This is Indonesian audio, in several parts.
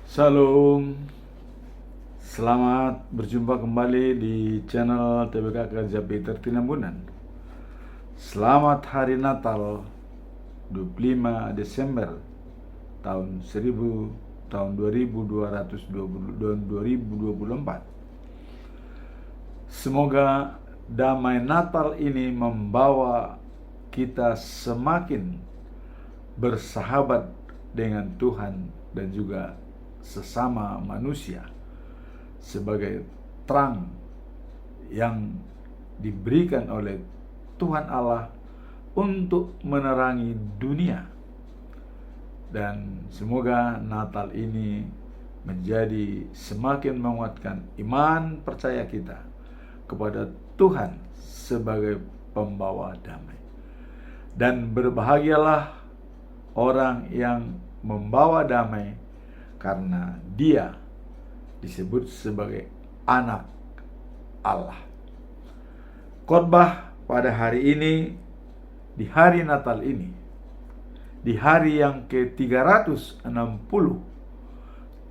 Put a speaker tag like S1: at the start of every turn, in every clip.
S1: Shalom, selamat berjumpa kembali di channel TBK Kerja Peter Tinambunan. Selamat Hari Natal 25 Desember tahun 2024. Semoga damai Natal ini membawa kita semakin bersahabat dengan Tuhan dan juga sesama manusia sebagai terang yang diberikan oleh Tuhan Allah untuk menerangi dunia. Dan semoga Natal ini menjadi semakin menguatkan iman percaya kita kepada Tuhan sebagai pembawa damai. Dan berbahagialah orang yang membawa damai, karena dia disebut sebagai anak Allah. Khotbah pada hari ini, di hari Natal ini, di hari yang ke-360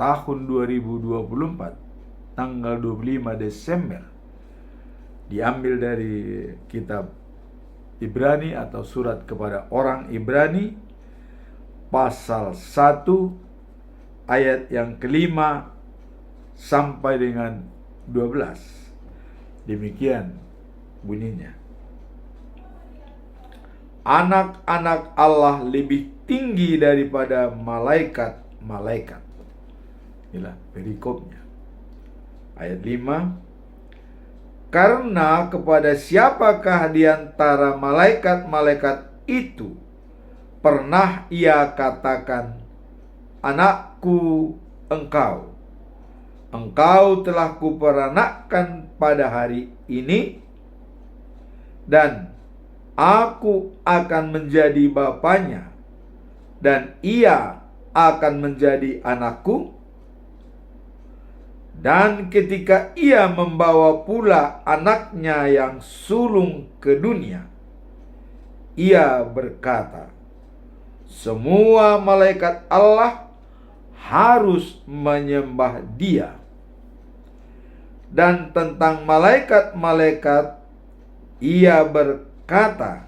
S1: tahun 2024, tanggal 25 Desember, diambil dari kitab Ibrani atau surat kepada orang Ibrani, pasal 1 ayat yang kelima sampai dengan 12. Demikian bunyinya. Anak-anak Allah lebih tinggi daripada malaikat-malaikat. Inilah perikopnya. Ayat 5. Karena kepada siapakah di antara malaikat-malaikat itu pernah ia katakan, anakku engkau telah kuperanakkan pada hari ini, dan aku akan menjadi bapanya, dan ia akan menjadi anakku. Dan ketika ia membawa pula anaknya yang sulung ke dunia, ia berkata, semua malaikat Allah harus menyembah dia. Dan tentang malaikat-malaikat ia berkata,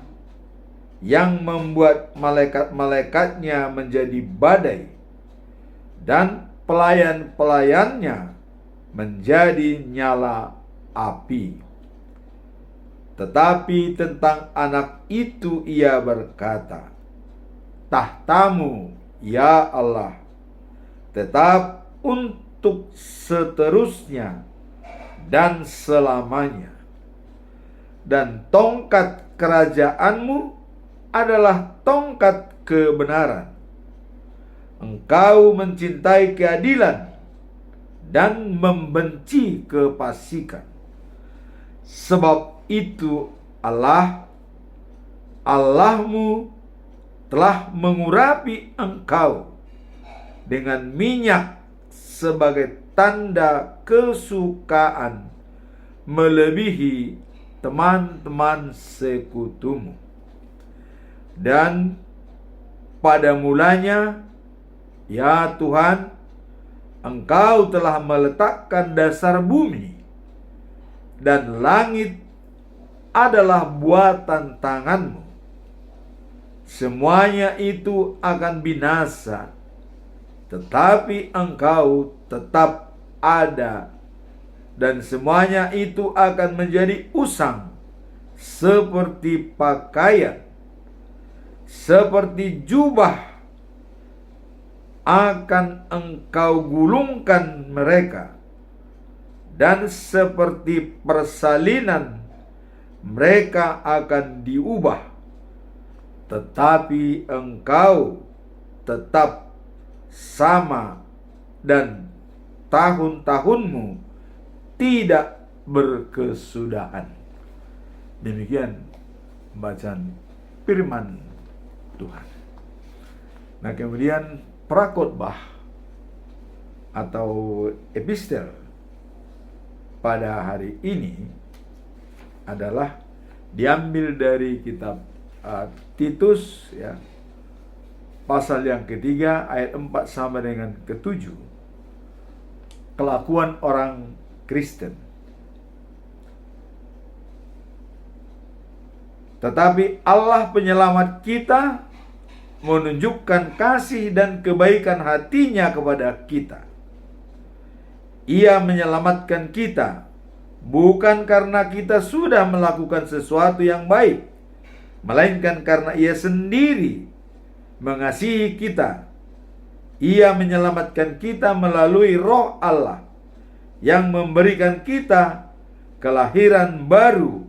S1: yang membuat malaikat-malaikatnya menjadi badai, dan pelayan-pelayannya menjadi nyala api. Tetapi tentang anak itu ia berkata, tahtamu, ya Allah, tetap untuk seterusnya dan selamanya, dan tongkat kerajaanmu adalah tongkat kebenaran. Engkau mencintai keadilan dan membenci kefasikan. Sebab itu Allahmu telah mengurapi engkau dengan minyak sebagai tanda kesukaan melebihi teman-teman sekutumu. Dan pada mulanya, ya Tuhan, engkau telah meletakkan dasar bumi, dan langit adalah buatan tanganmu. Semuanya itu akan binasa, tetapi engkau tetap ada, dan semuanya itu akan menjadi usang seperti pakaian, seperti jubah akan engkau gulungkan mereka, dan seperti persalinan mereka akan diubah, tetapi engkau tetap sama, dan tahun-tahunmu tidak berkesudahan. Demikian bacaan firman Tuhan. Nah, kemudian prakhotbah atau epistel pada hari ini adalah diambil dari kitab Titus, ya, pasal yang ketiga ayat 4 sampai dengan ke-7. kelakuan orang Kristen. Tetapi Allah penyelamat kita menunjukkan kasih dan kebaikan hatinya kepada kita. Ia menyelamatkan kita bukan karena kita sudah melakukan sesuatu yang baik, melainkan karena Ia sendiri mengasihi kita. Ia menyelamatkan kita melalui Roh Allah yang memberikan kita kelahiran baru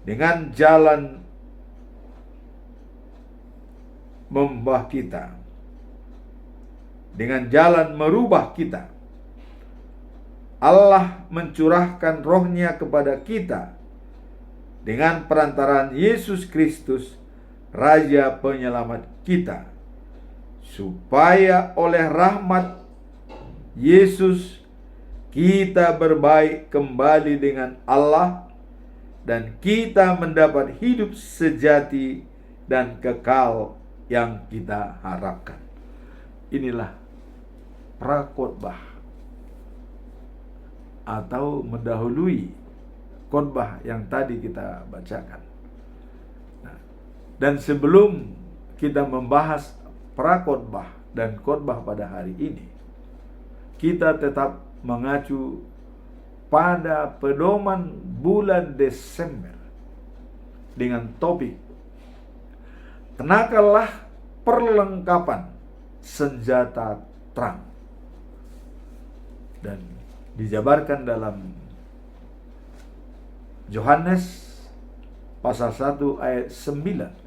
S1: dengan jalan merubah kita. Allah mencurahkan Roh-Nya kepada kita dengan perantaraan Yesus Kristus, Raja Penyelamat kita, supaya oleh rahmat Yesus kita berbaik kembali dengan Allah dan kita mendapat hidup sejati dan kekal yang kita harapkan. Inilah prakhotbah atau mendahului khotbah yang tadi kita bacakan. Dan sebelum kita membahas prakhotbah dan khotbah pada hari ini, kita tetap mengacu pada pedoman bulan Desember dengan topik kenakanlah perlengkapan senjata terang, dan dijabarkan dalam Yohanes pasal 1 ayat 9.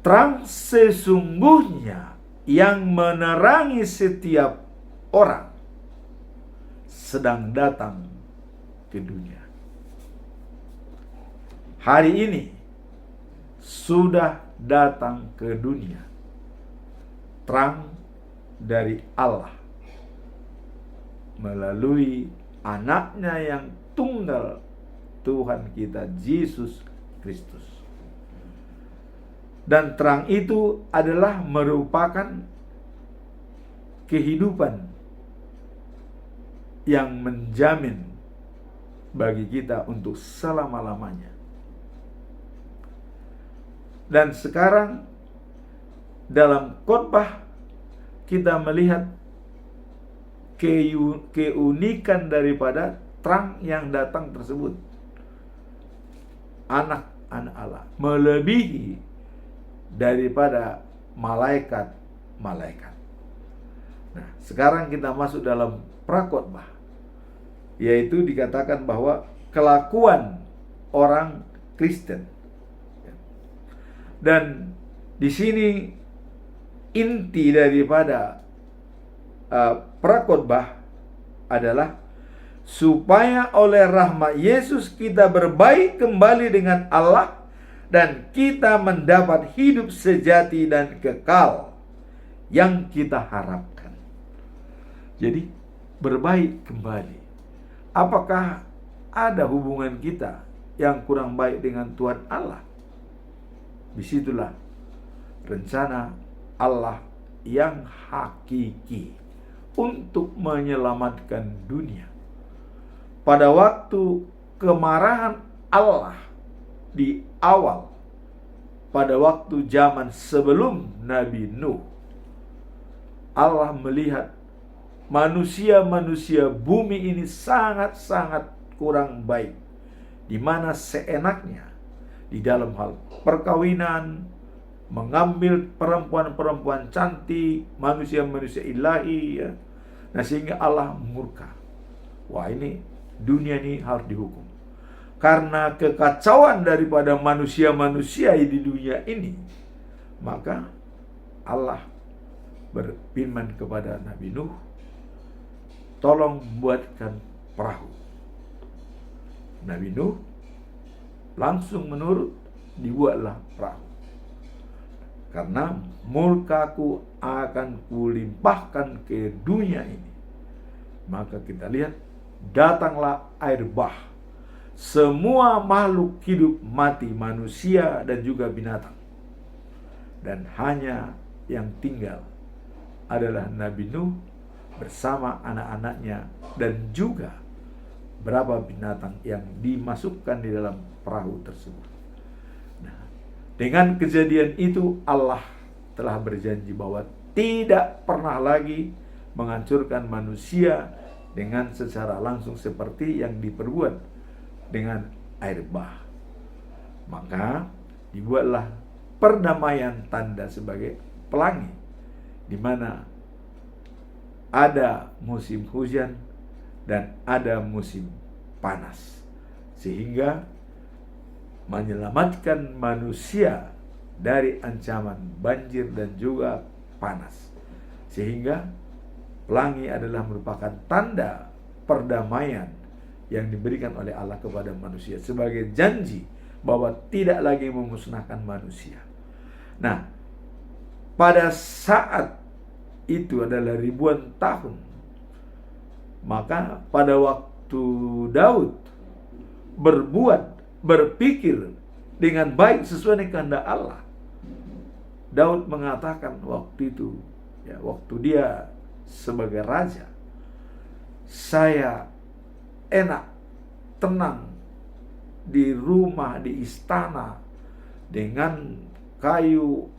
S1: Terang sesungguhnya yang menerangi setiap orang sedang datang ke dunia. Hari ini sudah datang ke dunia terang dari Allah melalui anaknya yang tunggal, Tuhan kita Yesus Kristus. Dan terang itu adalah merupakan kehidupan yang menjamin bagi kita untuk selama-lamanya. Dan sekarang dalam khotbah kita melihat keunikan daripada terang yang datang tersebut. Anak-anak Allah melebihi daripada malaikat-malaikat. Nah, sekarang kita masuk dalam prakhotbah, yaitu dikatakan bahwa kelakuan orang Kristen. Dan di sini inti daripada prakhotbah adalah supaya oleh rahmat Yesus kita berbaik kembali dengan Allah dan kita mendapat hidup sejati dan kekal yang kita harapkan. Jadi berbaik kembali. Apakah ada hubungan kita yang kurang baik dengan Tuhan Allah? Disitulah rencana Allah yang hakiki untuk menyelamatkan dunia. Pada waktu kemarahan Allah di awal, pada waktu zaman sebelum Nabi Nuh, Allah melihat manusia-manusia bumi ini sangat-sangat kurang baik, di mana seenaknya di dalam hal perkawinan, mengambil perempuan-perempuan cantik, manusia-manusia ilahi, ya. Nah, sehingga Allah murka. Wah, ini dunia ini harus dihukum. Karena kekacauan daripada manusia-manusia di dunia ini, maka Allah berfirman kepada Nabi Nuh, tolong buatkan perahu. Nabi Nuh langsung menurut, dibuatlah perahu. Karena murkaku akan kulimpahkan ke dunia ini. Maka kita lihat, datanglah air bah. Semua makhluk hidup mati, manusia dan juga binatang. Dan hanya yang tinggal adalah Nabi Nuh bersama anak-anaknya dan juga berapa binatang yang dimasukkan di dalam perahu tersebut. Nah, dengan kejadian itu Allah telah berjanji bahwa tidak pernah lagi menghancurkan manusia dengan secara langsung seperti yang diperbuat dengan air bah. Maka dibuatlah perdamaian tanda sebagai pelangi, di mana ada musim hujan dan ada musim panas, sehingga menyelamatkan manusia dari ancaman banjir dan juga panas. Sehingga pelangi adalah merupakan tanda perdamaian yang diberikan oleh Allah kepada manusia sebagai janji bahwa tidak lagi memusnahkan manusia. Nah, pada saat itu adalah ribuan tahun, maka pada waktu Daud berpikir dengan baik sesuai dengan kehendak Allah, Daud mengatakan waktu itu, waktu dia sebagai raja, saya enak, tenang di rumah, di istana dengan kayu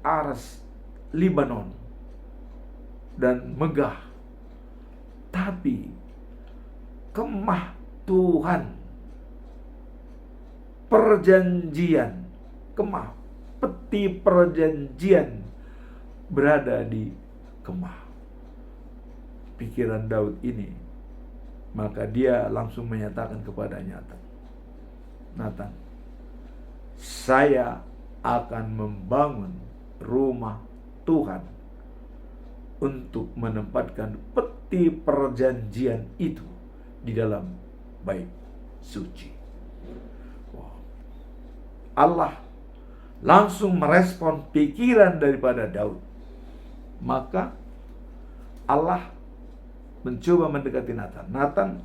S1: aras Libanon dan megah. Tapi kemah Tuhan, perjanjian, kemah, peti perjanjian berada di kemah. Pikiran Daud ini, maka dia langsung menyatakan kepada Nathan, saya akan membangun rumah Tuhan untuk menempatkan peti perjanjian itu di dalam bait suci. Allah langsung merespon pikiran daripada Daud. Maka Allah mencoba mendekati Nathan,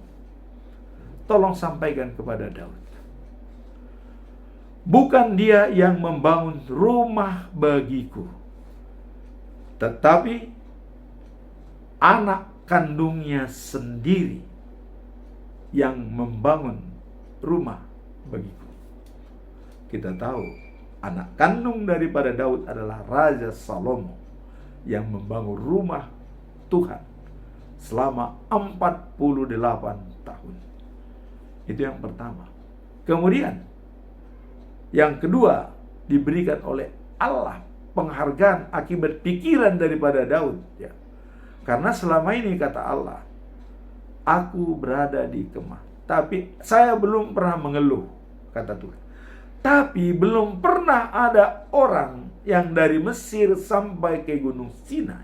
S1: tolong sampaikan kepada Daud, bukan dia yang membangun rumah bagiku, tetapi anak kandungnya sendiri yang membangun rumah bagiku. Kita tahu anak kandung daripada Daud adalah Raja Salomo yang membangun rumah Tuhan selama 48 tahun. Itu yang pertama. Kemudian yang kedua, diberikan oleh Allah penghargaan akibat pikiran daripada Daud, Karena selama ini kata Allah, aku berada di kemah, tapi saya belum pernah mengeluh, kata Tuhan. Tapi belum pernah ada orang yang dari Mesir sampai ke Gunung Sinai,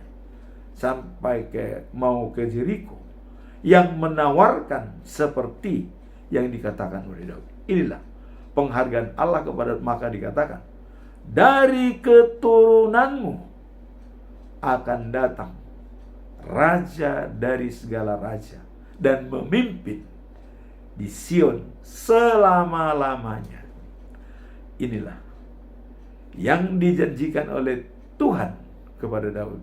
S1: sampai mau ke Jericho, yang menawarkan seperti yang dikatakan oleh Daud. Inilah penghargaan Allah kepada, maka dikatakan, dari keturunanmu akan datang raja dari segala raja dan memimpin di Sion selama-lamanya. Inilah yang dijanjikan oleh Tuhan kepada Daud.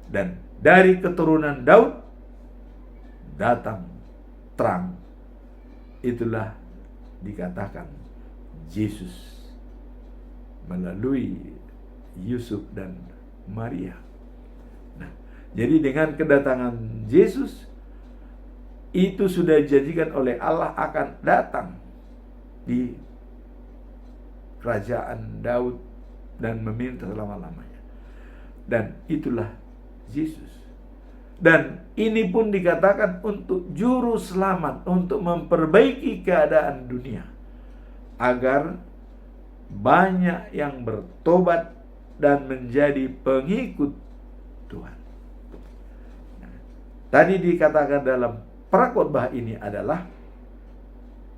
S1: Dan dari keturunan Daud datang terang. Itulah dikatakan Yesus melalui Yusuf dan Maria. Nah, jadi dengan kedatangan Yesus, itu sudah dijanjikan oleh Allah akan datang di kerajaan Daud dan meminta selama-lamanya. Dan itulah Yesus. Dan ini pun dikatakan untuk juru selamat, untuk memperbaiki keadaan dunia, agar banyak yang bertobat dan menjadi pengikut Tuhan. Nah, tadi dikatakan dalam prakhotbah ini adalah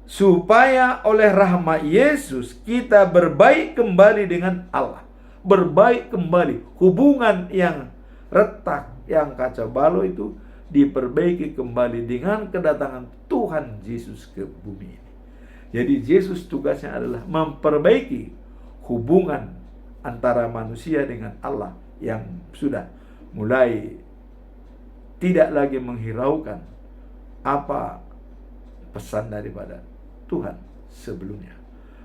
S1: supaya oleh rahmat Yesus kita berbaik kembali dengan Allah. Berbaik kembali. Hubungan yang retak, yang kacau balau itu diperbaiki kembali dengan kedatangan Tuhan Yesus ke bumi ini. Jadi Yesus tugasnya adalah memperbaiki hubungan antara manusia dengan Allah yang sudah mulai tidak lagi menghiraukan apa pesan daripada Tuhan sebelumnya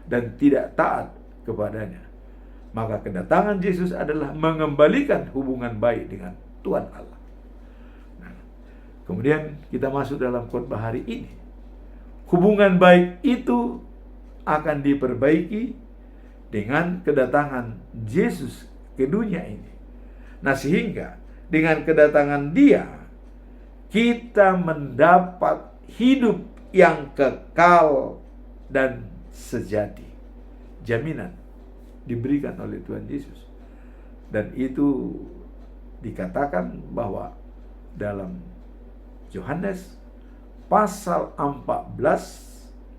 S1: dan tidak taat kepadanya. Maka kedatangan Yesus adalah mengembalikan hubungan baik dengan Tuhan Allah. Nah, kemudian kita masuk dalam khotbah hari ini. Hubungan baik itu akan diperbaiki dengan kedatangan Yesus ke dunia ini. Nah, sehingga dengan kedatangan Dia, kita mendapat hidup yang kekal dan sejati. Jaminan diberikan oleh Tuhan Yesus. Dan itu dikatakan bahwa dalam Yohanes pasal 14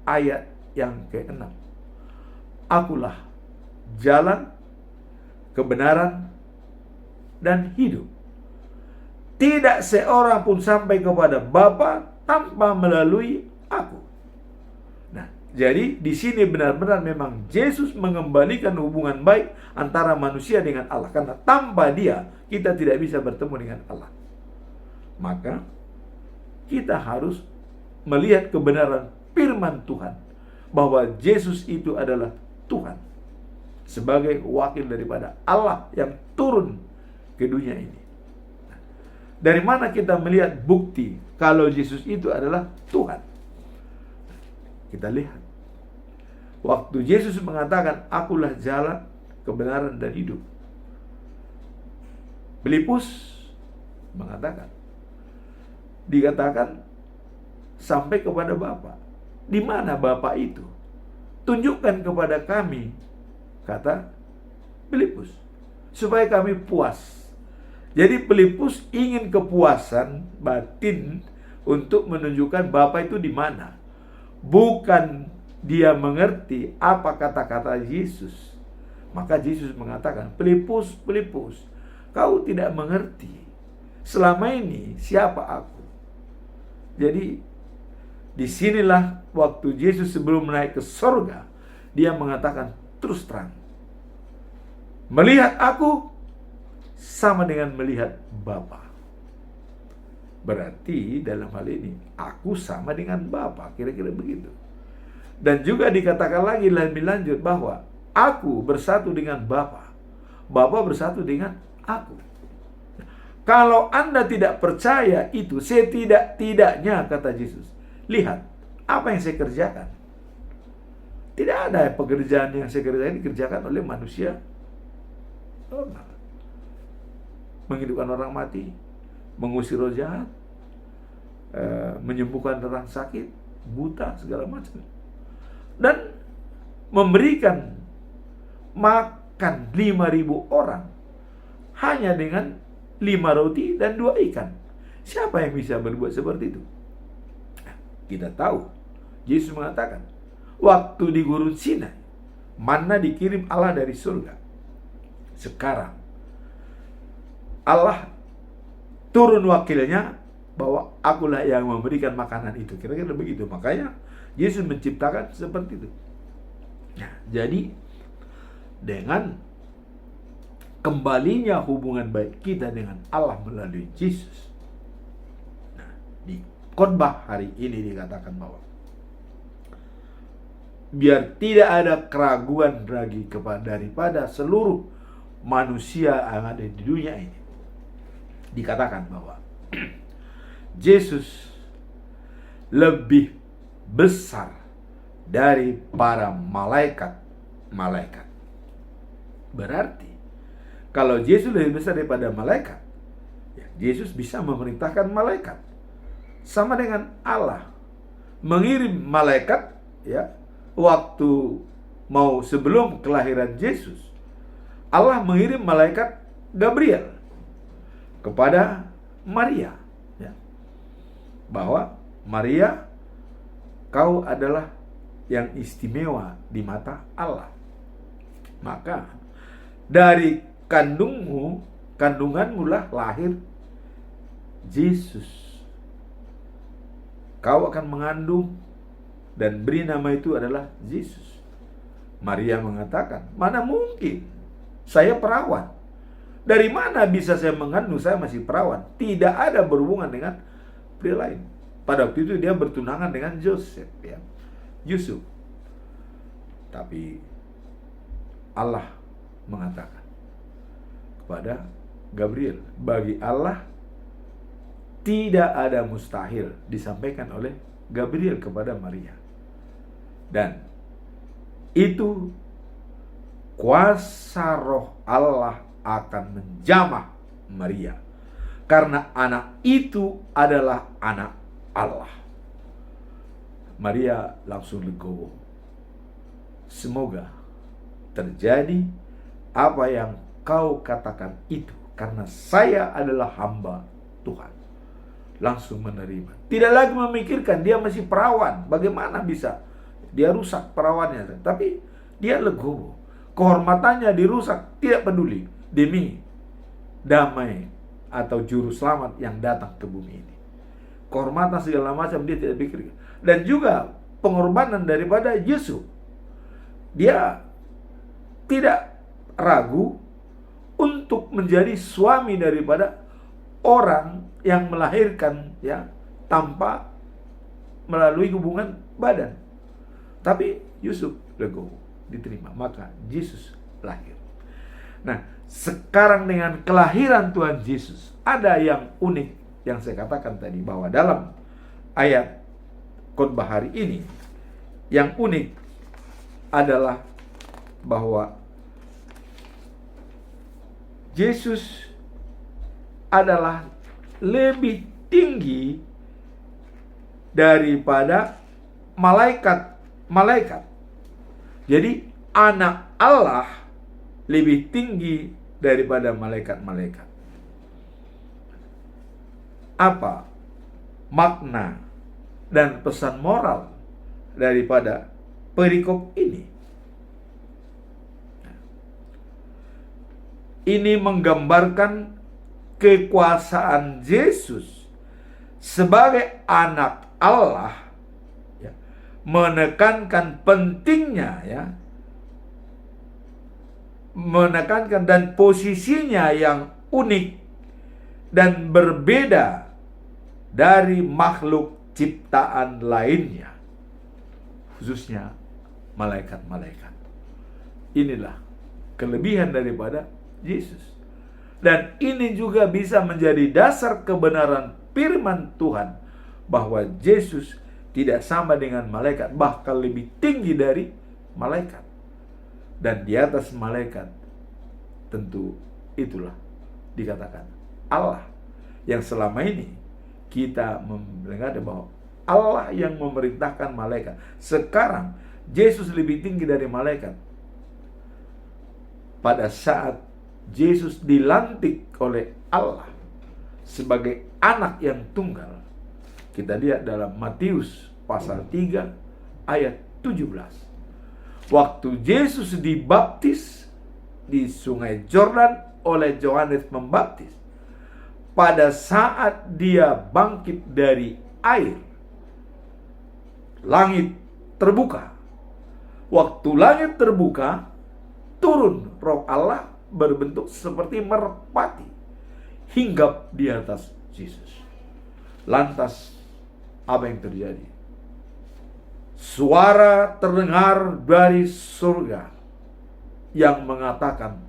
S1: ayat yang ke-6. Akulah jalan, kebenaran, dan hidup. Tidak seorang pun sampai kepada Bapa tanpa melalui aku. Nah, jadi di sini benar-benar memang Yesus mengembalikan hubungan baik antara manusia dengan Allah. Karena tanpa Dia, kita tidak bisa bertemu dengan Allah. Maka, kita harus melihat kebenaran firman Tuhan. Bahwa Yesus itu adalah Tuhan. Sebagai wakil daripada Allah yang turun ke dunia ini. Dari mana kita melihat bukti kalau Yesus itu adalah Tuhan? Kita lihat. Waktu Yesus mengatakan, akulah jalan, kebenaran, dan hidup. Filipus mengatakan, dikatakan sampai kepada Bapa. Di mana Bapa itu? Tunjukkan kepada kami, kata Filipus, supaya kami puas. Jadi Filipus ingin kepuasan batin untuk menunjukkan Bapa itu di mana. Bukan dia mengerti apa kata-kata Yesus. Maka Yesus mengatakan, Filipus, Filipus, kau tidak mengerti selama ini siapa aku. Jadi disinilah waktu Yesus sebelum naik ke surga, dia mengatakan terus terang, melihat aku sama dengan melihat Bapa. Berarti dalam hal ini aku sama dengan Bapa, kira-kira begitu. Dan juga dikatakan lagi lebih lanjut bahwa aku bersatu dengan Bapa, Bapa bersatu dengan aku. Kalau Anda tidak percaya itu, setidak-tidaknya kata Yesus, lihat apa yang saya kerjakan. Tidak ada pekerjaan yang saya kerjakan dikerjakan oleh manusia normal. Menghidupkan orang mati, mengusir roh jahat, menyembuhkan orang sakit, buta, segala macam. Dan memberikan makan 5.000 orang hanya dengan 5 roti dan 2 ikan. Siapa yang bisa berbuat seperti itu? Kita tahu, Yesus mengatakan, waktu di Gurun Sinai, manna dikirim Allah dari surga. Sekarang Allah turun wakilnya bahwa akulah yang memberikan makanan itu. Kira-kira begitu. Makanya Yesus menciptakan seperti itu. Nah, jadi dengan kembalinya hubungan baik kita dengan Allah melalui Yesus. Nah, di khotbah hari ini dikatakan bahwa biar tidak ada keraguan lagi daripada seluruh manusia yang ada di dunia ini. Dikatakan bahwa Yesus lebih besar dari para malaikat. Berarti kalau Yesus lebih besar daripada malaikat, ya, Yesus bisa memerintahkan malaikat. Sama dengan Allah mengirim malaikat, ya, waktu mau sebelum kelahiran Yesus, Allah mengirim malaikat Gabriel kepada Maria, ya, bahwa Maria, kau adalah yang istimewa di mata Allah. Maka dari kandunganmu lah lahir Yesus. Kau akan mengandung dan beri nama itu adalah Yesus. Maria mengatakan, mana mungkin, saya perawan, Dari mana bisa saya mengandung? Saya masih perawan. Tidak ada berhubungan dengan pria lain. Pada waktu itu dia bertunangan dengan Joseph, ya, Yusuf. Tapi Allah mengatakan kepada Gabriel, bagi Allah tidak ada mustahil, disampaikan oleh Gabriel kepada Maria. Dan itu kuasa roh Allah akan menjamah Maria, karena anak itu adalah anak Allah. Maria langsung legowo. Semoga terjadi apa yang kau katakan itu, karena saya adalah hamba Tuhan. Langsung menerima. Tidak lagi memikirkan dia masih perawan. Bagaimana bisa dia rusak perawannya? Tapi dia legowo. Kehormatannya dirusak, tidak peduli, demi damai atau juru selamat yang datang ke bumi ini. Kehormatan segala macam dia tidak pikirkan. Dan juga pengorbanan daripada Yusuf. Dia tidak ragu untuk menjadi suami daripada orang yang melahirkan, ya, tanpa melalui hubungan badan. Tapi Yusuf legowo, diterima, maka Yesus lahir. Nah, sekarang dengan kelahiran Tuhan Yesus, ada yang unik yang saya katakan tadi, bahwa dalam ayat khotbah hari ini, yang unik adalah bahwa Yesus adalah lebih tinggi daripada malaikat-malaikat. Jadi anak Allah lebih tinggi daripada malaikat-malaikat. Apa makna dan pesan moral daripada perikop ini? Ini menggambarkan kekuasaan Yesus sebagai anak Allah, ya, menekankan pentingnya, ya, menekankan dan posisinya yang unik dan berbeda dari makhluk ciptaan lainnya, khususnya malaikat-malaikat. Inilah kelebihan daripada Yesus. Dan ini juga bisa menjadi dasar kebenaran firman Tuhan, bahwa Yesus tidak sama dengan malaikat, bahkan lebih tinggi dari malaikat. Dan di atas malaikat, tentu itulah dikatakan Allah, yang selama ini kita mendengar bahwa Allah yang memerintahkan malaikat. Sekarang Yesus lebih tinggi dari malaikat. Pada saat Yesus dilantik oleh Allah sebagai anak yang tunggal, kita lihat dalam Matius pasal 3 ayat 17. Waktu Yesus dibaptis di sungai Yordan oleh Yohanes Pembaptis, pada saat dia bangkit dari air, langit terbuka. Waktu langit terbuka, turun Roh Allah berbentuk seperti merpati, hinggap di atas Yesus. Lantas apa yang terjadi? Suara terdengar dari surga yang mengatakan,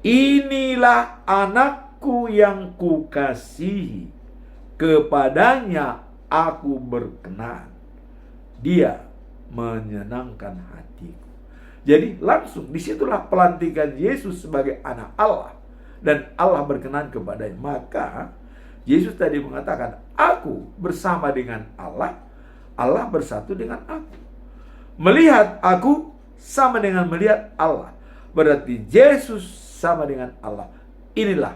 S1: inilah anakku yang kukasihi, kepadanya aku berkenan, dia menyenangkan hatiku. Jadi langsung disitulah pelantikan Yesus sebagai anak Allah, dan Allah berkenan kepadanya. Maka Yesus tadi mengatakan, aku bersama dengan Allah, Allah bersatu dengan aku. Melihat aku sama dengan melihat Allah. Berarti Yesus sama dengan Allah. Inilah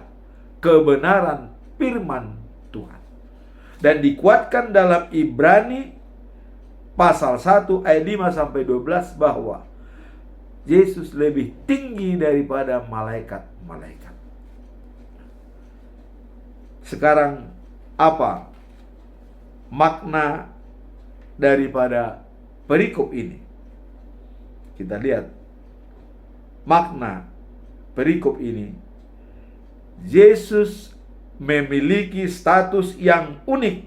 S1: kebenaran firman Tuhan. Dan dikuatkan dalam Ibrani pasal 1 ayat 5-12 bahwa Yesus lebih tinggi daripada malaikat-malaikat. Sekarang apa makna daripada perikop ini? Kita lihat makna perikop ini Yesus memiliki status yang unik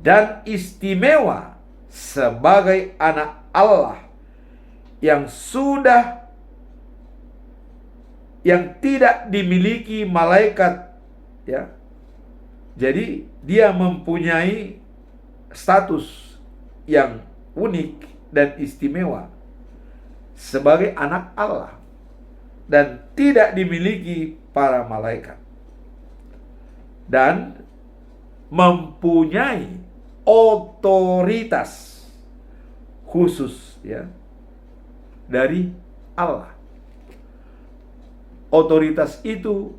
S1: dan istimewa sebagai anak Allah yang tidak dimiliki malaikat, ya. Jadi dia mempunyai status yang unik dan istimewa sebagai anak Allah dan tidak dimiliki para malaikat, dan mempunyai otoritas khusus, ya, dari Allah. Otoritas itu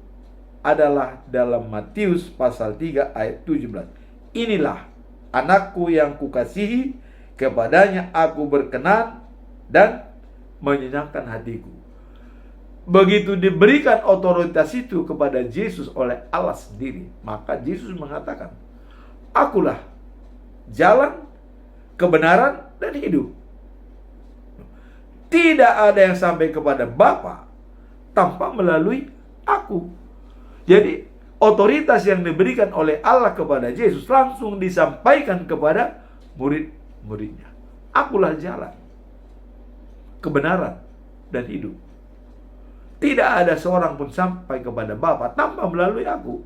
S1: adalah dalam Matius pasal 3 ayat 17. Inilah anakku yang kukasihi, kepadanya aku berkenan dan menyenangkan hatiku. Begitu diberikan otoritas itu kepada Yesus oleh Allah sendiri, maka Yesus mengatakan, akulah jalan, kebenaran, dan hidup. Tidak ada yang sampai kepada Bapa tanpa melalui aku. Jadi otoritas yang diberikan oleh Allah kepada Yesus langsung disampaikan kepada murid-muridnya. Akulah jalan, kebenaran, dan hidup. Tidak ada seorang pun sampai kepada Bapa tanpa melalui aku.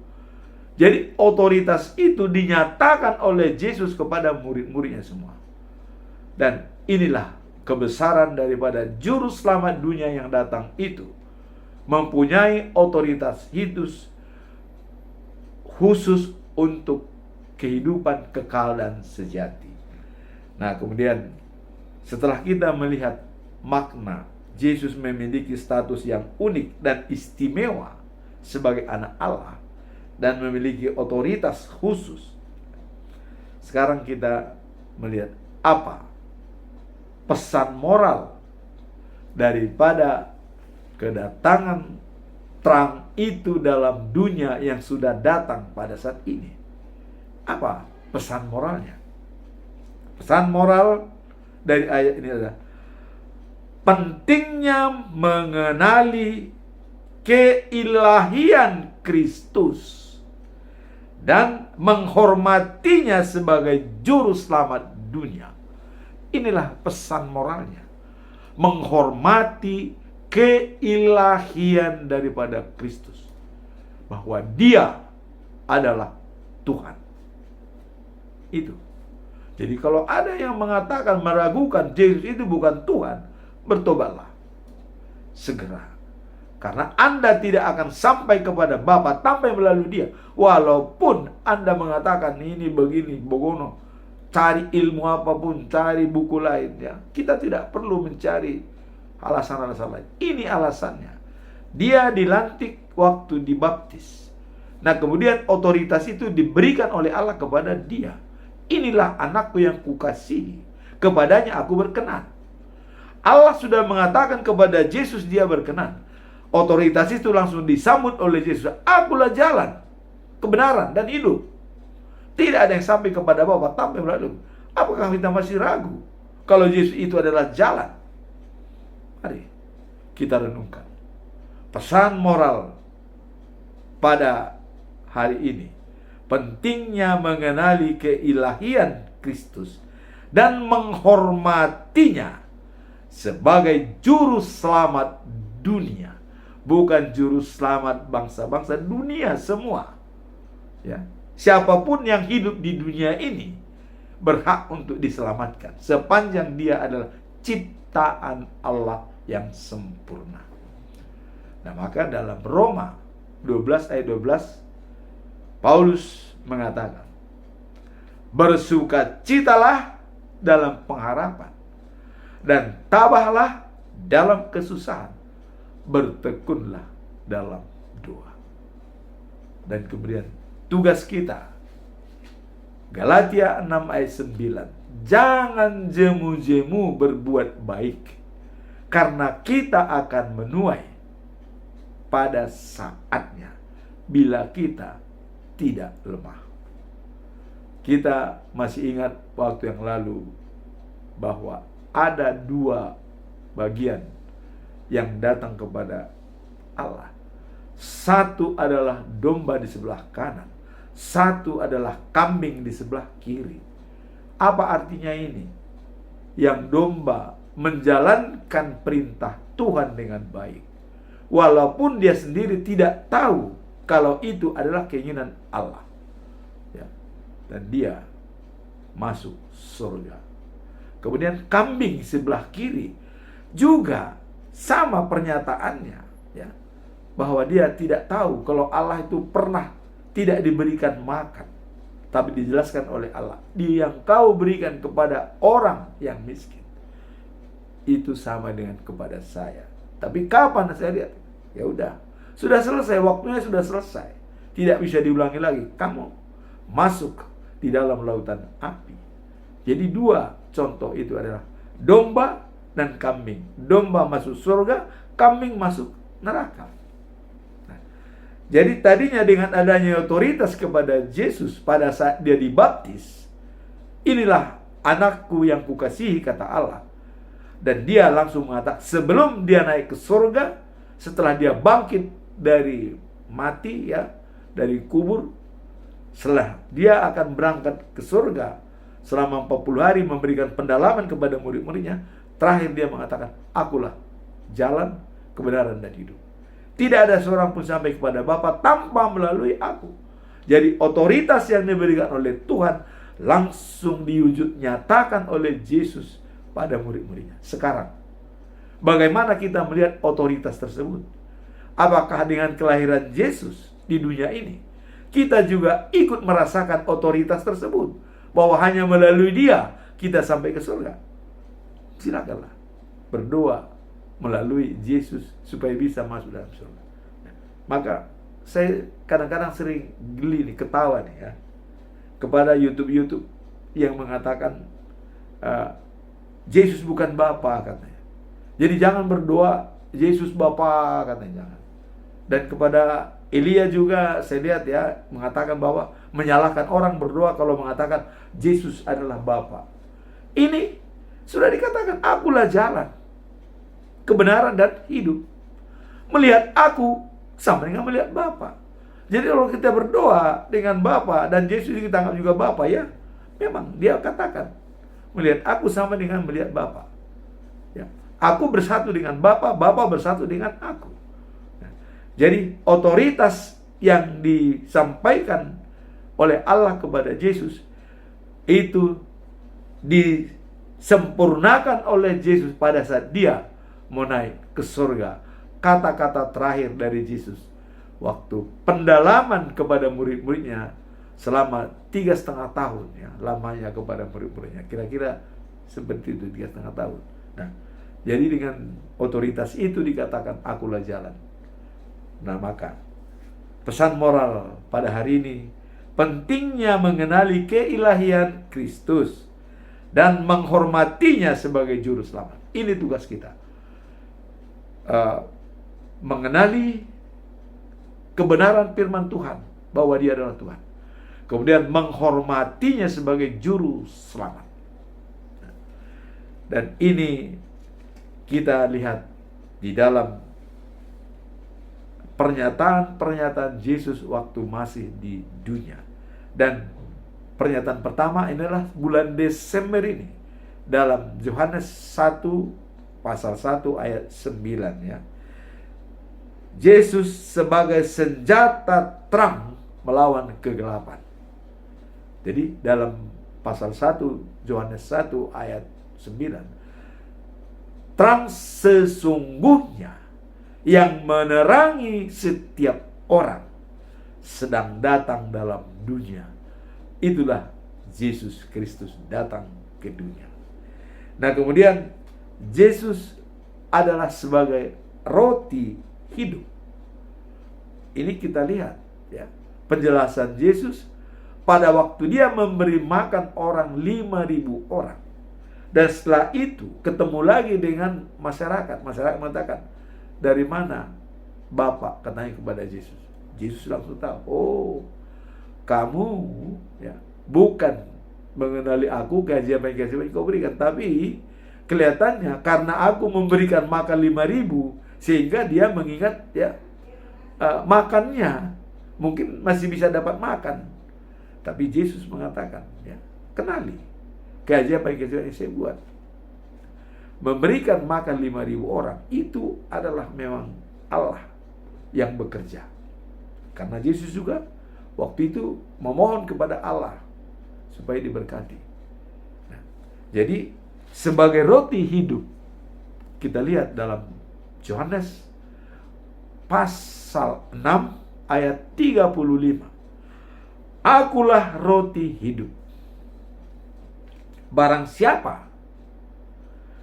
S1: Jadi otoritas itu dinyatakan oleh Yesus kepada murid-muridnya semua. Dan inilah kebesaran daripada juru selamat dunia yang datang itu. Mempunyai otoritas khusus untuk kehidupan kekal dan sejati. Nah, kemudian setelah kita melihat makna Yesus memiliki status yang unik dan istimewa sebagai anak Allah dan memiliki otoritas khusus, sekarang kita melihat apa pesan moral daripada kedatangan terang itu dalam dunia yang sudah datang pada saat ini. Apa pesan moralnya? Pesan moral dari ayat ini adalah pentingnya mengenali keilahian Kristus dan menghormatinya sebagai juru selamat dunia. Inilah pesan moralnya. Menghormati keilahian daripada Kristus, bahwa Dia adalah Tuhan. Itu. Jadi kalau ada yang mengatakan, meragukan Yesus itu bukan Tuhan, bertobatlah segera. Karena Anda tidak akan sampai kepada Bapa tanpa melalui Dia. Walaupun Anda mengatakan ini begini, begono, cari ilmu apapun, cari buku lain, ya. Kita tidak perlu mencari alasan-alasan lain. Ini alasannya. Dia dilantik waktu dibaptis. Nah, kemudian otoritas itu diberikan oleh Allah kepada dia. Inilah anakku yang kukasihi, kepadanya aku berkenan. Allah sudah mengatakan kepada Yesus dia berkenan. Otoritas itu langsung disambut oleh Yesus. Akulah jalan, kebenaran, dan hidup. Tidak ada yang sampai kepada Bapa tanpa melalui. Apakah kita masih ragu kalau Yesus itu adalah jalan? Mari kita renungkan pesan moral pada hari ini. Pentingnya mengenali keilahian Kristus dan menghormatinya sebagai juru selamat dunia. Bukan juru selamat bangsa-bangsa, dunia semua, ya. Siapapun yang hidup di dunia ini berhak untuk diselamatkan sepanjang dia adalah ciptaan Allah yang sempurna. Nah, maka dalam Roma 12 ayat 12 Paulus mengatakan, bersukacitalah dalam pengharapan dan tabahlah dalam kesusahan, bertekunlah dalam doa. Dan kemudian tugas kita, Galatia 6 ayat 9, jangan jemu-jemu berbuat baik, karena kita akan menuai pada saatnya bila kita tidak lemah. Kita masih ingat waktu yang lalu bahwa ada dua bagian yang datang kepada Allah. Satu adalah domba di sebelah kanan, satu adalah kambing di sebelah kiri. Apa artinya ini? Yang domba menjalankan perintah Tuhan dengan baik, walaupun dia sendiri tidak tahu kalau itu adalah keinginan Allah, ya. Dan dia masuk surga. Kemudian kambing sebelah kiri juga sama pernyataannya, ya, bahwa dia tidak tahu kalau Allah itu pernah tidak diberikan makan, tapi dijelaskan oleh Allah, dia yang kau berikan kepada orang yang miskin itu sama dengan kepada saya. Tapi kapan saya lihat? Ya udah, sudah selesai, waktunya sudah selesai, tidak bisa diulangi lagi. Kamu masuk di dalam lautan api. Jadi dua contoh itu adalah domba dan kambing. Domba masuk surga, kambing masuk neraka. Nah, jadi tadinya dengan adanya otoritas kepada Yesus pada saat dia dibaptis, inilah anakku yang kukasihi, kata Allah. Dan dia langsung mengatakan, sebelum dia naik ke surga, setelah dia bangkit dari mati, ya, dari kubur, setelah dia akan berangkat ke surga selama 40 hari memberikan pendalaman kepada murid-muridnya, terakhir dia mengatakan, akulah jalan, kebenaran, dan hidup. Tidak ada seorang pun sampai kepada Bapa tanpa melalui aku. Jadi otoritas yang diberikan oleh Tuhan langsung diwujud nyatakan oleh Yesus pada murid-muridnya. Sekarang, bagaimana kita melihat otoritas tersebut? Apakah dengan kelahiran Yesus di dunia ini, kita juga ikut merasakan otoritas tersebut? Bahwa hanya melalui dia kita sampai ke surga? Silakanlah berdoa melalui Yesus supaya bisa masuk dalam surga. Maka saya kadang-kadang sering geli nih, ketawa nih, ya, kepada YouTube yang mengatakan Yesus bukan Bapa, katanya. Jadi jangan berdoa Yesus Bapa, katanya, jangan. Dan kepada Elia juga saya lihat, ya, mengatakan bahwa menyalahkan orang berdoa kalau mengatakan Yesus adalah Bapa. Ini sudah dikatakan, akulah jalan, kebenaran, dan hidup. Melihat aku sama dengan melihat Bapa. Jadi kalau kita berdoa dengan Bapa dan Yesus kita anggap juga Bapa, ya, memang dia katakan melihat aku sama dengan melihat Bapa. Ya, aku bersatu dengan Bapa, Bapa bersatu dengan aku. Nah, jadi otoritas yang disampaikan oleh Allah kepada Yesus itu disempurnakan oleh Yesus pada saat dia mau naik ke surga. Kata-kata terakhir dari Yesus waktu pendalaman kepada murid-muridnya selama 3,5 tahun, ya, lamanya kepada murid-muridnya. Kira-kira seperti itu, 3,5 tahun. Nah, jadi dengan otoritas itu dikatakan, akulah jalan. Nah, maka pesan moral pada hari ini, pentingnya mengenali keilahian Kristus dan menghormatinya sebagai juru selamat. Ini tugas kita. Mengenali kebenaran firman Tuhan bahwa dia adalah Tuhan, kemudian menghormatinya sebagai juru selamat. Dan ini kita lihat di dalam pernyataan-pernyataan Yesus waktu masih di dunia. Dan pernyataan pertama inilah bulan Desember ini dalam Yohanes 1 pasal 1 ayat 9, ya. Yesus sebagai senjata terang melawan kegelapan. Jadi dalam pasal 1 Yohanes 1 ayat 9, terang sesungguhnya yang menerangi setiap orang sedang datang dalam dunia. Itulah Yesus Kristus datang ke dunia. Nah, kemudian Yesus adalah sebagai roti hidup. Ini kita lihat, ya, penjelasan Yesus pada waktu dia memberi makan orang 5.000 orang. Dan setelah itu ketemu lagi dengan masyarakat. Masyarakat mengatakan, dari mana Bapak? Katanya kepada Yesus. Yesus langsung tahu, oh, kamu, ya, bukan mengenali aku kasih apa yang kau berikan, tapi kelihatannya karena aku memberikan makan 5.000 sehingga dia mengingat, ya, makannya, mungkin masih bisa dapat makan. Tapi Yesus mengatakan, ya, kenali keajaiban-keajaiban yang saya buat. Memberikan makan 5.000 orang, itu adalah memang Allah yang bekerja. Karena Yesus juga waktu itu memohon kepada Allah supaya diberkati. Nah, jadi sebagai roti hidup, kita lihat dalam Yohanes pasal 6 ayat 35. Akulah roti hidup. Barang siapa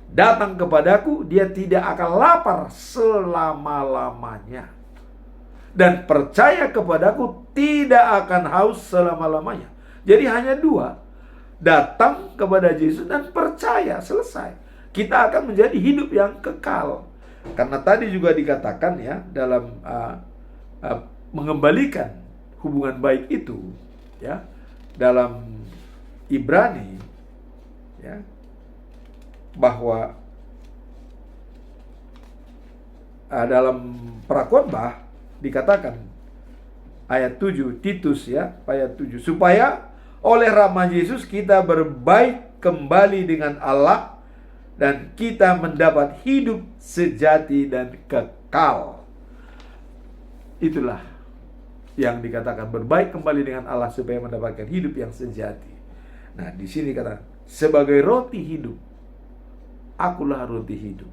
S1: datang kepadaku, dia tidak akan lapar selama-lamanya. Dan percaya kepadaku tidak akan haus selama-lamanya. Jadi hanya dua. Datang kepada Yesus dan percaya, selesai. Kita akan menjadi hidup yang kekal. Karena tadi juga dikatakan, ya, dalam mengembalikan hubungan baik itu, ya, dalam Ibrani, ya, bahwa dalam Prakhotbah dikatakan ayat 7 Titus, ya, ayat 7, supaya oleh rahmat Yesus kita berbaik kembali dengan Allah dan kita mendapat hidup sejati dan kekal. Itulah yang dikatakan berbaik kembali dengan Allah supaya mendapatkan hidup yang sejati. Nah, di sini kata sebagai roti hidup, akulah roti hidup.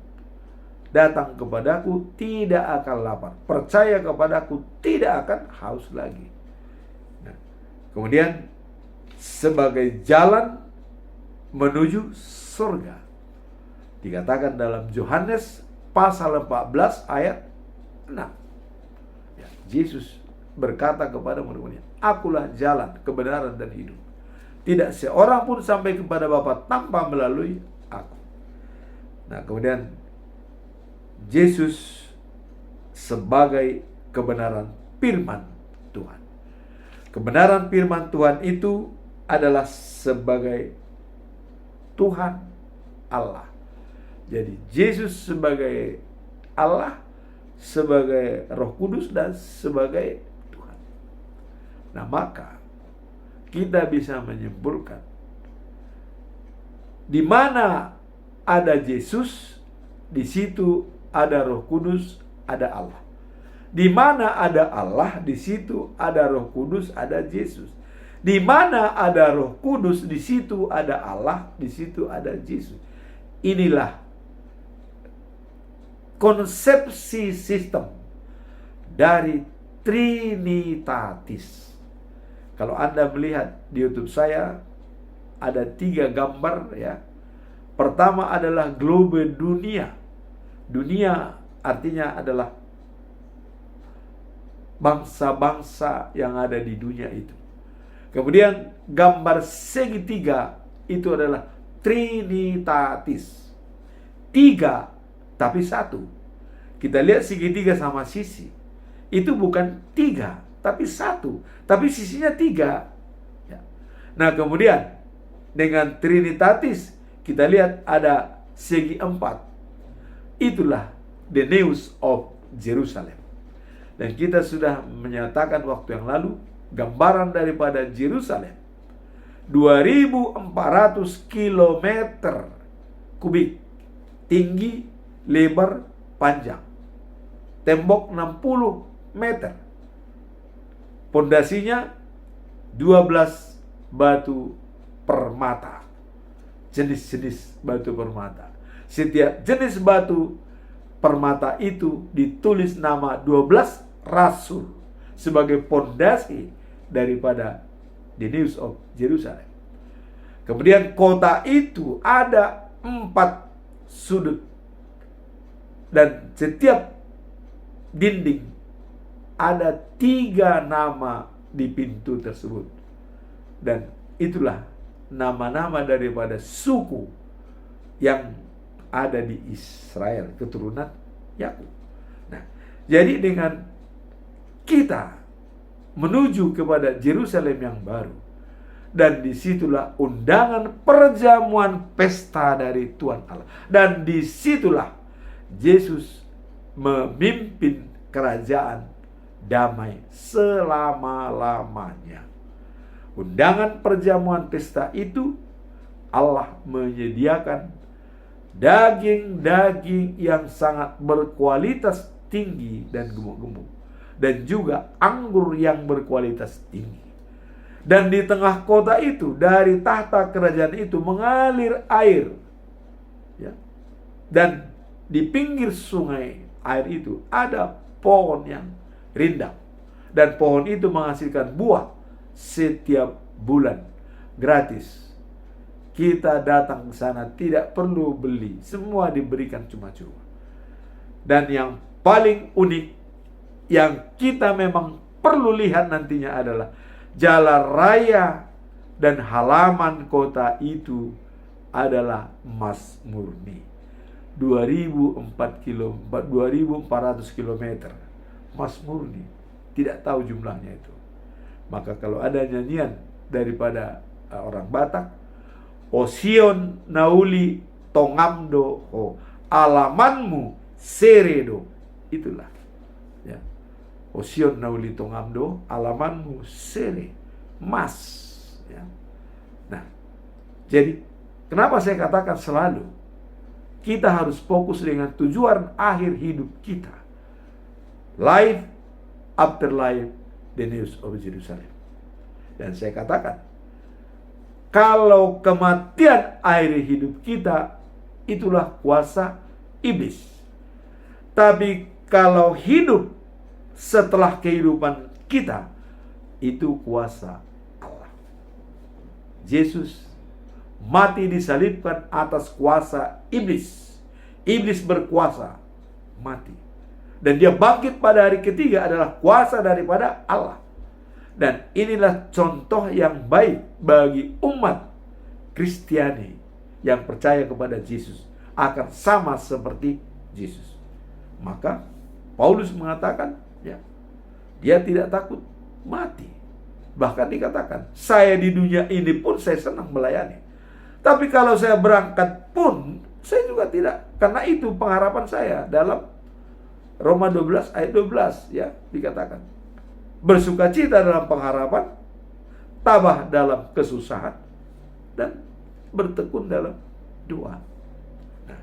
S1: Datang kepadaku tidak akan lapar. Percaya kepadaku tidak akan haus lagi. Nah, kemudian sebagai jalan menuju surga. Dikatakan dalam Yohanes pasal 14 ayat 6. Ya, Yesus berkata kepada murid-muridnya, akulah jalan, kebenaran dan hidup. Tidak seorang pun sampai kepada Bapa tanpa melalui aku. Nah, kemudian Yesus sebagai kebenaran firman Tuhan. Kebenaran firman Tuhan itu adalah sebagai Tuhan Allah. Jadi Yesus sebagai Allah, sebagai Roh Kudus, dan sebagai Tuhan. Nah, maka kita bisa menyimpulkan di mana ada Yesus, di situ ada Roh Kudus, ada Allah. Di mana ada Allah, di situ ada Roh Kudus, ada Yesus. Di mana ada Roh Kudus, di situ ada Allah, di situ ada Yesus. Inilah konsepsi sistem dari Trinitatis. Kalau Anda melihat di YouTube saya, ada 3 gambar, ya. Pertama adalah globe dunia. Dunia artinya adalah bangsa-bangsa yang ada di dunia itu. Kemudian gambar segitiga itu adalah Trinitatis. 3 tapi 1. Kita lihat segitiga sama sisi. Itu bukan 3 tapi 1. Tapi sisinya 3. Ya. Nah, kemudian dengan Trinitatis kita lihat ada segi 4. Itulah the news of Jerusalem. Dan kita sudah menyatakan waktu yang lalu gambaran daripada Jerusalem. 2.400 kilometer kubik, tinggi, lebar, panjang. Tembok 60 meter. Pondasinya 12 batu permata. Jenis-jenis batu permata. Setiap jenis batu permata itu ditulis nama 12 rasul sebagai pondasi daripada the news of Jerusalem. Kemudian kota itu ada 4 sudut dan setiap dinding ada 3 nama di pintu tersebut. Dan itulah nama-nama daripada suku yang ada di Israel, keturunan Yakub. Nah, jadi dengan kita menuju kepada Yerusalem yang baru, dan disitulah undangan perjamuan pesta dari Tuhan Allah, dan disitulah Yesus memimpin kerajaan damai selama-lamanya. Undangan perjamuan pesta itu, Allah menyediakan daging-daging yang sangat berkualitas tinggi dan gemuk-gemuk, dan juga anggur yang berkualitas tinggi. Dan di tengah kota itu, dari tahta kerajaan itu mengalir air, ya. Dan di pinggir sungai air itu ada pohon yang rindang, dan pohon itu menghasilkan buah setiap bulan gratis. Kita datang ke sana tidak perlu beli, semua diberikan cuma-cuma. Dan yang paling unik yang kita memang perlu lihat nantinya adalah jalan raya dan halaman kota itu adalah emas murni. 2.400 km emas murni, tidak tahu jumlahnya itu. Maka kalau ada nyanyian daripada orang Batak, Osion nauli tongamdo ho, alamanmu seredo, itulah ya. Osion nauli tongamdo, alamanmu sere, emas ya. Nah, jadi kenapa saya katakan selalu kita harus fokus dengan tujuan akhir hidup kita, life after life, the news of Jerusalem. Dan saya katakan, kalau kematian akhir hidup kita, itulah kuasa iblis. Tapi kalau hidup setelah kehidupan kita, itu kuasa Allah. Yesus mati disalibkan atas kuasa iblis. Iblis berkuasa, mati. Dan dia bangkit pada hari ketiga adalah kuasa daripada Allah. Dan inilah contoh yang baik bagi umat Kristiani yang percaya kepada Yesus, akan sama seperti Yesus. Maka Paulus mengatakan, ya, dia tidak takut mati. Bahkan dikatakan, saya di dunia ini pun saya senang melayani. Tapi kalau saya berangkat pun, saya juga tidak. Karena itu pengharapan saya dalam Roma 12 ayat 12, ya, dikatakan, bersukacita dalam pengharapan, tabah dalam kesusahan, dan bertekun dalam doa. Nah,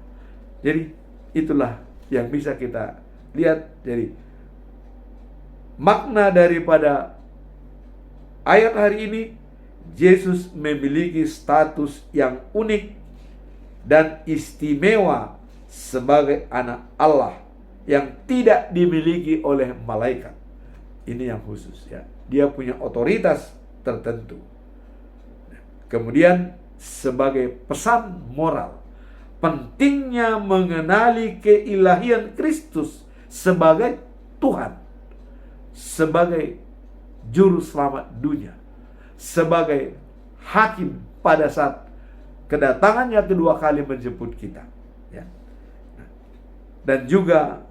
S1: jadi itulah yang bisa kita lihat. Jadi makna daripada ayat hari ini, Yesus memiliki status yang unik dan istimewa sebagai anak Allah yang tidak dimiliki oleh malaikat. Ini yang khusus, ya. Dia punya otoritas tertentu. Kemudian sebagai pesan moral, pentingnya mengenali keilahian Kristus sebagai Tuhan, sebagai juru selamat dunia, sebagai hakim pada saat kedatangannya kedua kali menjemput kita, ya. Dan juga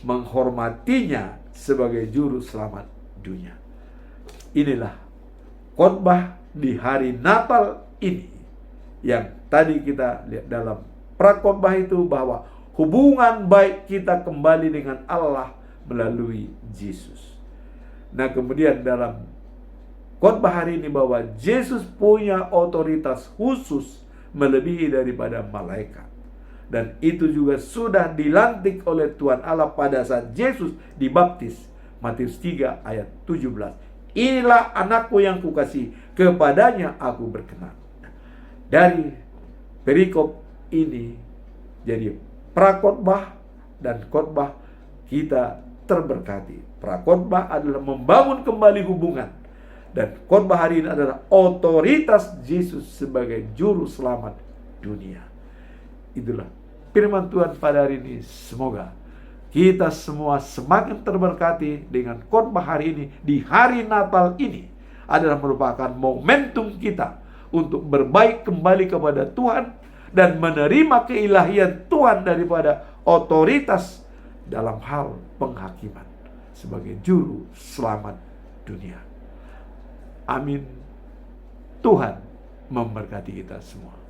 S1: menghormatinya sebagai juru selamat dunia. Inilah khotbah di hari Natal ini yang tadi kita lihat dalam prakhotbah itu, bahwa hubungan baik kita kembali dengan Allah melalui Yesus. Nah, kemudian dalam khotbah hari ini bahwa Yesus punya otoritas khusus melebihi daripada malaikat. Dan itu juga sudah dilantik oleh Tuhan Allah pada saat Yesus dibaptis. Matius 3 ayat 17. Inilah anakku yang kukasihi, kepadanya aku berkenan. Dari perikop ini jadi prakhotbah dan khotbah kita terberkati. Prakhotbah adalah membangun kembali hubungan, dan khotbah hari ini adalah otoritas Yesus sebagai juru selamat dunia. Itulah firman Tuhan pada hari ini. Semoga kita semua semakin terberkati dengan khotbah hari ini. Di hari Natal ini adalah merupakan momentum kita untuk berbaik kembali kepada Tuhan dan menerima keilahian Tuhan daripada otoritas dalam hal penghakiman sebagai juru selamat dunia. Amin. Tuhan memberkati kita semua.